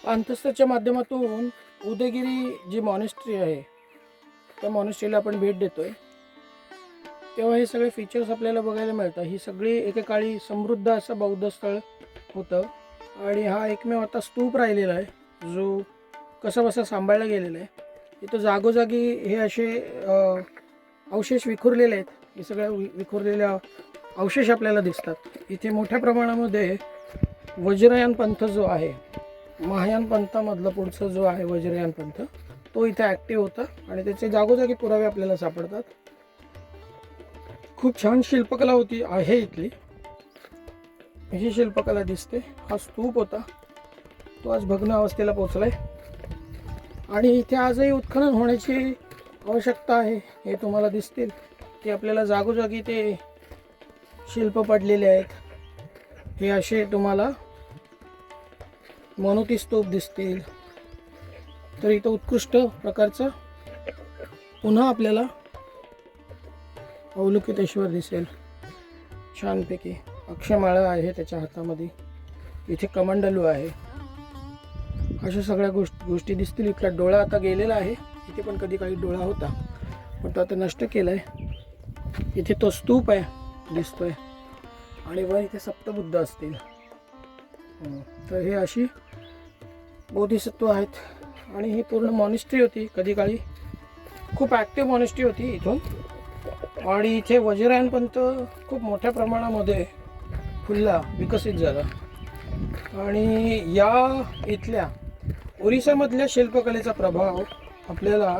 पाणथस्ताच्या माध्यमातून उदयगिरी जी मॉनेस्ट्री आहे त्या मॉनेस्ट्रीला आपण भेट देतोय, तेव्हा हे सगळे फीचर्स आपल्याला बघायला मिळतात. ही सगळी एकेकाळी समृद्ध असं बौद्ध स्थळ होतं आणि हा एकमेव आता स्तूप राहिलेला आहे जो कसाबसा सांभाळला गेलेला आहे. इथं जागोजागी हे असे अवशेष विखुरलेले आहेत. हे सगळ्या विखुरलेल्या अवशेष आपल्याला दिसतात. इथे मोठ्या प्रमाणामध्ये वज्रयान पंथ जो आहे, महायान पंथामधला पुढचा जो आहे वज्रयान पंथ, तो इथे ॲक्टिव्ह होता आणि त्याचे जागोजागी पुरावे आपल्याला सापडतात. खूप छान शिल्पकला होती आहे इथली. ही शिल्पकला दिसते. हा स्तूप होता, तो आज भग्न अवस्थेला पोहोचलाय आणि इथे आजही उत्खनन होण्याची आवश्यकता आहे. हे तुम्हाला दिसतील की आपल्याला जागोजागी ते शिल्प पडलेले आहेत. हे असे तुम्हाला मोनोती स्तूप दिसतील. तर इथं उत्कृष्ट प्रकारचं पुन्हा आपल्याला अवलोकितेश्वर दिसेल. छानपैकी अक्षमाळा आहे त्याच्या हातामध्ये. इथे कमंडलू आहे. अशा सगळ्या गोष्टी दिसतील. इथला डोळा आता गेलेला आहे. इथे पण कधी काही डोळा होता पण तो आता नष्ट केलाय. इथे तो स्तूप आहे दिसतोय आणि वर इथे सप्तबुद्ध असतील. तर हे अशी बोधिसत्व आहेत आणि ही पूर्ण मॉनेस्ट्री होती. कधी काळी खूप ॲक्टिव्ह मॉनेस्ट्री होती इथून. आणि इथे वज्रयान पंथ खूप मोठ्या प्रमाणामध्ये फुलला, विकसित झाला. आणि या इथल्या ओरिसामधल्या शिल्पकलेचा प्रभाव आपल्याला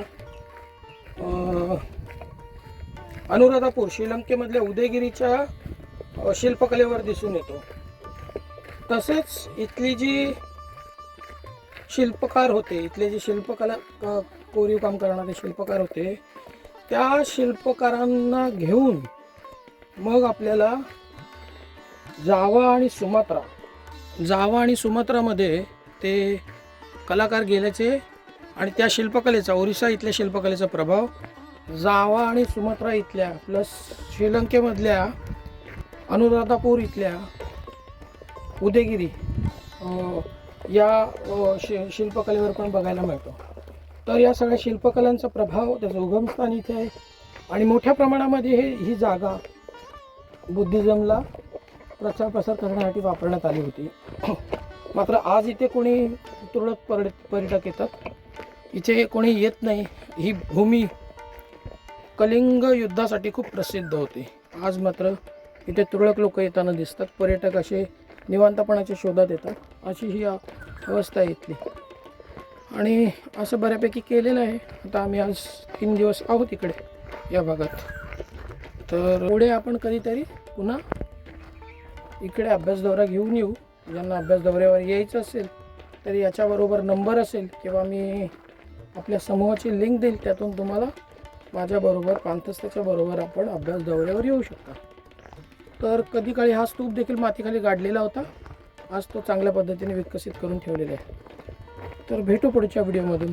अनुराधापूर श्रीलंकेमधल्या उदयगिरीच्या शिल्पकलेवर दिसून येतो. तसेच इथली जी शिल्पकार होते, इथले जे शिल्पकला कोरीव काम करणारे शिल्पकार होते, त्या शिल्पकारांना घेऊन मग आपल्याला जावा आणि सुमात्रामध्ये ते कलाकार गेल्याचे आणि त्या शिल्पकलेचा, ओरिसा इथल्या शिल्पकलेचा प्रभाव जावा आणि सुमात्रा इथल्या प्लस श्रीलंकेमधल्या अनुराधापूर इथल्या उदयगिरी या शिल्पकलेवर पण बघायला मिळतो. तर या सगळ्या शिल्पकलांचा प्रभाव, त्याचं उगमस्थान इथे आहे आणि मोठ्या प्रमाणामध्ये ही जागा बुद्धिझमला प्रचार प्रसार करण्यासाठी वापरण्यात आली होती. मात्र आज इथे कोणी तुरळक पर्यटक येतात. इथे कोणी येत नाही. ही भूमी कलिंग युद्धासाठी खूप प्रसिद्ध होती. आज मात्र इथे तुरळक लोक येताना दिसतात. पर्यटक असे निवांतपणाच्या शोधात येतात. अशी ही अवस्था आहे इथली आणि असं बऱ्यापैकी केलेलं आहे. आता आम्ही आज 3 दिवस आहोत इकडे या भागात. तर पुढे आपण कधीतरी पुन्हा इकडे अभ्यास दौरा घेऊन येऊ. ज्यांना अभ्यास दौऱ्यावर यायचं असेल तर याच्याबरोबर नंबर असेल किंवा मी आपल्या समूहाची लिंक देईल, त्यातून तुम्हाला माझ्याबरोबर पाणथस्ताच्या बरोबर आपण अभ्यास दौऱ्यावर येऊ शकता. तर कधी काळी हा स्तूप देखील मातीखाली गाडलेला होता. आज तो चांगल्या पद्धतीने विकसित करून ठेवलेला आहे. तर भेटू पुढच्या व्हिडिओमधून.